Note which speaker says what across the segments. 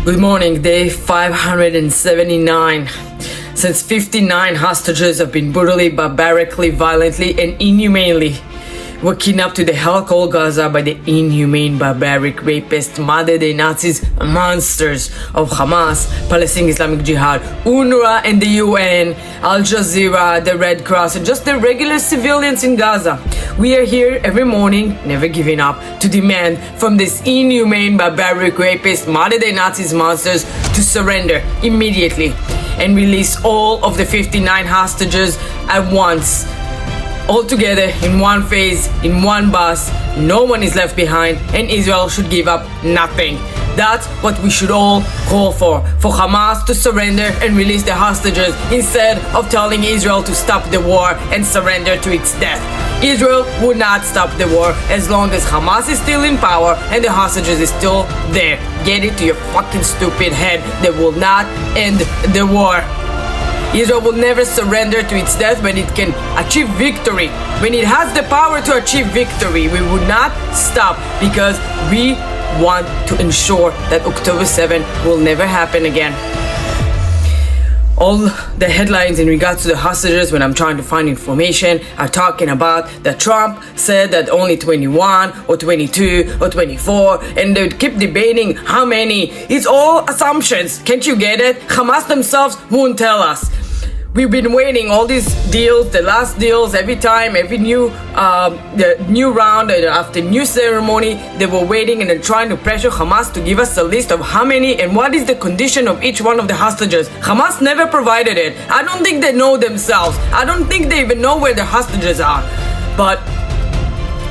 Speaker 1: Good morning, day 579. Since 59 hostages have been brutally, barbarically, violently, and inhumanely were kidnapped to the hell called Gaza by the inhumane, barbaric, rapist, modern-day Nazis, monsters of Hamas, Palestinian Islamic Jihad, UNRWA and the UN, Al Jazeera, the Red Cross, and just the regular civilians in Gaza. We are here every morning, never giving up, to demand from this inhumane, barbaric, rapist, modern-day Nazis, monsters to surrender immediately and release all of the 59 hostages at once. All together in one phase, in one bus, no one is left behind, and Israel should give up nothing. That's what we should all call for Hamas to surrender and release the hostages instead of telling Israel to stop the war and surrender to its death. Israel would not stop the war as long as Hamas is still in power and the hostages is still there. Get it to your fucking stupid head. They will not end the war. Israel will never surrender to its death when it can achieve victory. When it has the power to achieve victory, we would not stop because we want to ensure that October 7 will never happen again. All the headlines in regards to the hostages when I'm trying to find information are talking about that Trump said that only 21 or 22 or 24, and they keep debating how many. It's all assumptions. Can't you get it? Hamas themselves won't tell us. We've been waiting all these deals, the last deals, every time, every new round, after new ceremony, they were waiting and they're trying to pressure Hamas to give us a list of how many and what is the condition of each one of the hostages. Hamas never provided it. I don't think they know themselves. I don't think they even know where the hostages are. But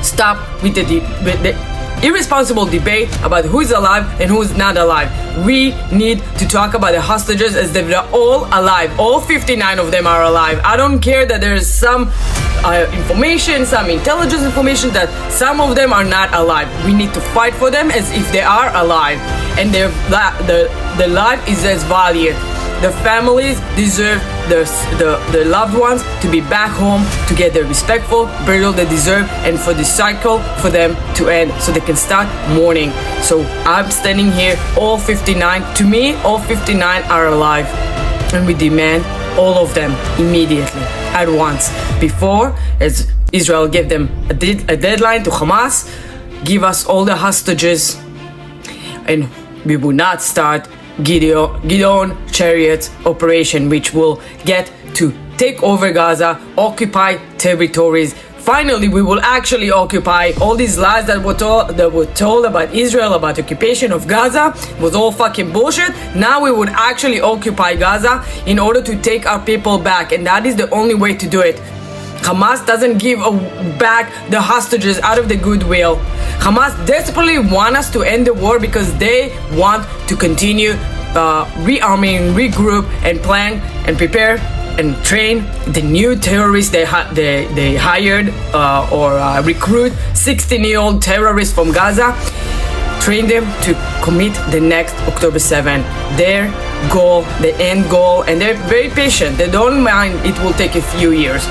Speaker 1: stop with the irresponsible debate about who's alive and who's not alive. We need to talk about the hostages as if they're all alive. All 59 of them are alive. I don't care that there's some information, some intelligence information that some of them are not alive. We need to fight for them as if they are alive, and their life is as valued. The families deserve the loved ones to be back home to get the respectful burial they deserve, and for the cycle for them to end so they can start mourning. So I'm standing here, all 59. To me, all 59 are alive, and we demand all of them immediately, at once. Before, as Israel gave them a deadline to Hamas, give us all the hostages, and we will not start Gideon Chariot operation, which will get to take over Gaza, occupy territories. Finally, we will actually occupy. All these lies that were told about Israel, about occupation of Gaza, was all fucking bullshit. Now we would actually occupy Gaza in order to take our people back, and that is the only way to do it. Hamas doesn't give back the hostages out of the goodwill. Hamas desperately want us to end the war because they want to continue rearming, regroup, and plan and prepare and train the new terrorists they hired or recruit 16-year-old terrorists from Gaza. Train them to commit the next October 7. Their goal, the end goal, and they're very patient. They don't mind it will take a few years.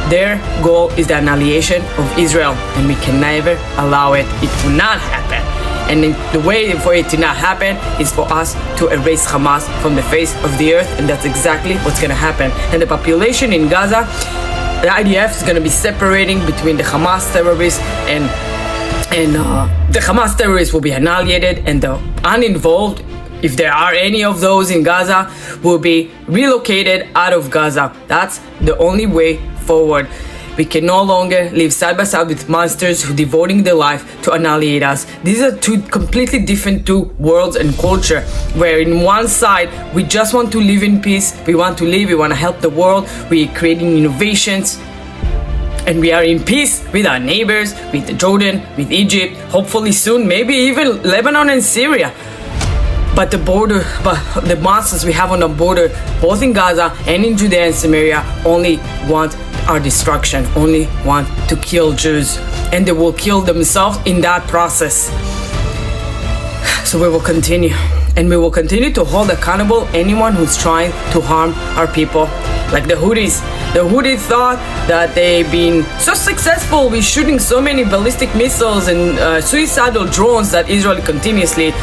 Speaker 1: Their goal is the annihilation of Israel, and we can never allow it. It will not happen. And the way for it to not happen is for us to erase Hamas from the face of the earth, and that's exactly what's going to happen. And the population in Gaza, the IDF is going to be separating between the Hamas terrorists and the Hamas terrorists will be annihilated, and the uninvolved, if there are any of those in Gaza, will be relocated out of Gaza. That's the only way forward. We can no longer live side by side with monsters who are devoting their life to annihilate us. These are two completely different worlds and culture, where in one side we just want to live in peace, we want to help the world, we're creating innovations, and we are in peace with our neighbors, with Jordan, with Egypt, hopefully soon, maybe even Lebanon and Syria. But the monsters we have on the border, both in Gaza and in Judea and Samaria, only want our destruction, only want to kill Jews, and they will kill themselves in that process. So we will continue, and we will continue to hold accountable anyone who's trying to harm our people. like the Houthis. The Houthis thought that they've been so successful with shooting so many ballistic missiles and suicidal drones that Israel continuously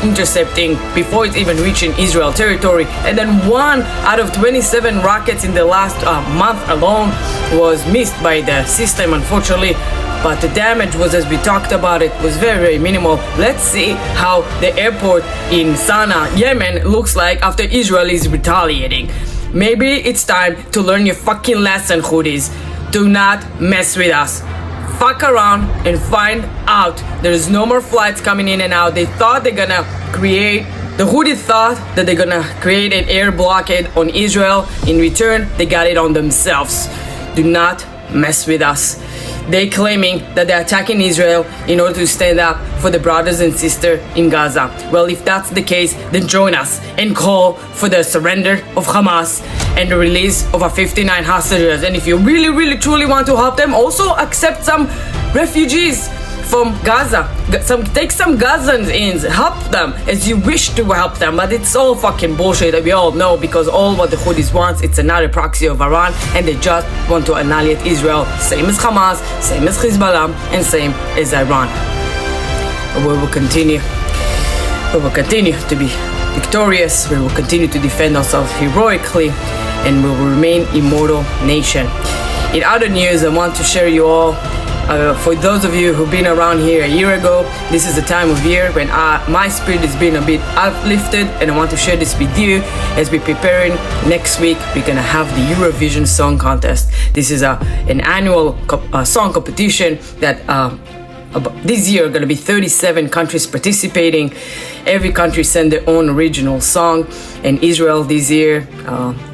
Speaker 1: intercepting before it's even reaching Israel territory. And then 1 out of 27 rockets in the last month alone was missed by the system, unfortunately. But the damage was, as we talked about, it was very, very minimal. Let's see how the airport in Sana'a, Yemen looks like after Israel is retaliating. Maybe it's time to learn your fucking lesson, Houthis. Do not mess with us. Fuck around and find out there's no more flights coming in and out. They thought the Houthis thought that they're gonna create an air blockade on Israel. In return, they got it on themselves. Do not mess with us. They claiming that they're attacking Israel in order to stand up for the brothers and sisters in Gaza. Well, if that's the case, then join us and call for the surrender of Hamas and the release of our 59 hostages. And if you really, really, truly want to help them, also accept some refugees from Gaza. Take some Gazans in, help them as you wish to help them. But it's all fucking bullshit that we all know, because all what the Houthis want, it's another proxy of Iran, and they just want to annihilate Israel, same as Hamas, same as Hezbollah, and same as Iran. We will continue. We will continue to be victorious. We will continue to defend ourselves heroically, and we will remain immortal nation. In other news, I want to share you all. For those of you who've been around here a year ago, this is the time of year when my spirit has been a bit uplifted, and I want to share this with you as we're preparing. Next week, we're gonna have the Eurovision Song Contest. This is an annual song competition that this year are going to be 37 countries participating. Every country sent their own original song. And Israel this year,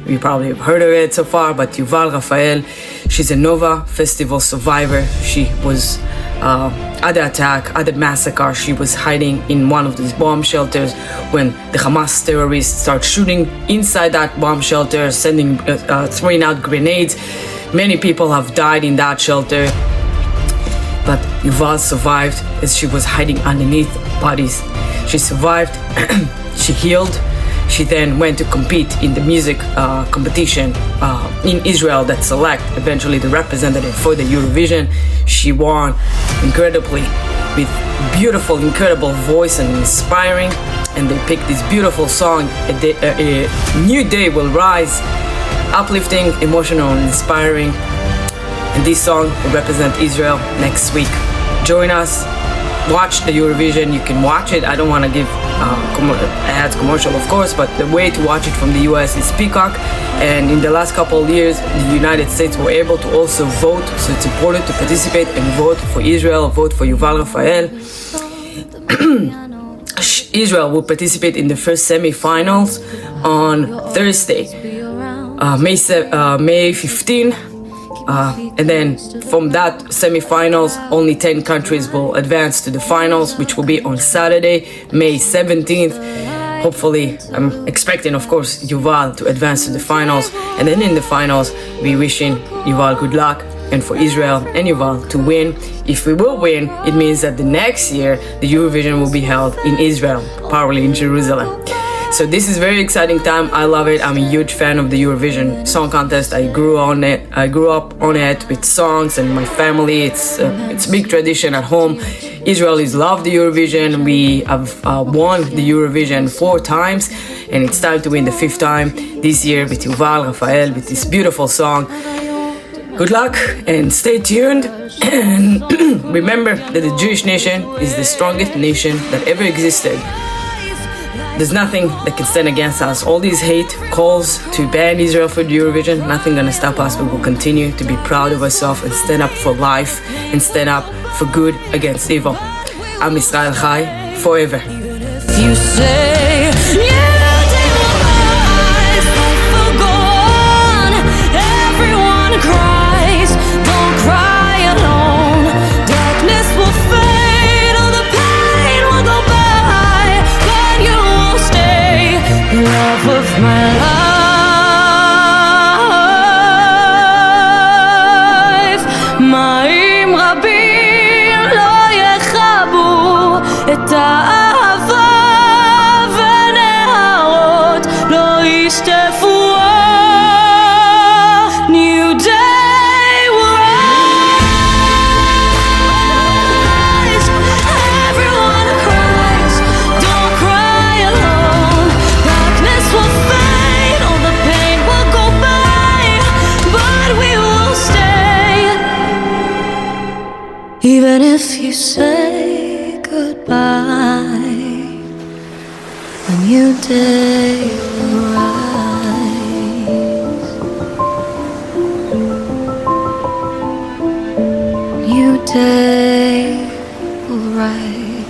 Speaker 1: you probably have heard of it so far, but Yuval Rafael, she's a Nova Festival survivor. She was at the attack, at the massacre. She was hiding in one of these bomb shelters when the Hamas terrorists start shooting inside that bomb shelter, throwing out grenades. Many people have died in that shelter. But Yuval survived as she was hiding underneath bodies. She survived, she healed. She then went to compete in the music competition in Israel that select eventually the representative for the Eurovision. She won incredibly with beautiful, incredible voice and inspiring. And they picked this beautiful song, A New Day Will Rise, uplifting, emotional, and inspiring. And this song will represent Israel next week. Join us, watch the Eurovision. You can watch it. I don't want to give ads commercial, of course, but the way to watch it from the US is Peacock. And in the last couple of years, the United States were able to also vote, so it's important to participate and vote for Israel, vote for Yuval Rafael. Israel will participate in the first semi-finals on Thursday, May 15. And then from that semi-finals, only 10 countries will advance to the finals, which will be on Saturday, May 17th. Hopefully, I'm expecting, of course, Yuval to advance to the finals. And then in the finals, we're wishing Yuval good luck, and for Israel and Yuval to win. If we will win, it means that the next year, the Eurovision will be held in Israel, probably in Jerusalem. So this is a very exciting time. I love it. I'm a huge fan of the Eurovision Song Contest. I grew up on it with songs and my family. It's a big tradition at home. Israelis love the Eurovision. We have won the Eurovision 4 times, and it's time to win the 5th time this year with Yuval Rafael with this beautiful song. Good luck and stay tuned. And remember that the Jewish nation is the strongest nation that ever existed. There's nothing that can stand against us. All these hate calls to ban Israel for the Eurovision, nothing gonna stop us. We will continue to be proud of ourselves and stand up for life and stand up for good against evil. Am Yisrael Chai forever.
Speaker 2: You say, everyone cries, don't cry alone. Darkness will fade, all the pain will go by, but you will stay, love of my life. מים רבים לא יכבו את האהבה, ונהרות לא ישטפו Even if you say goodbye, a new day will rise. New day will rise.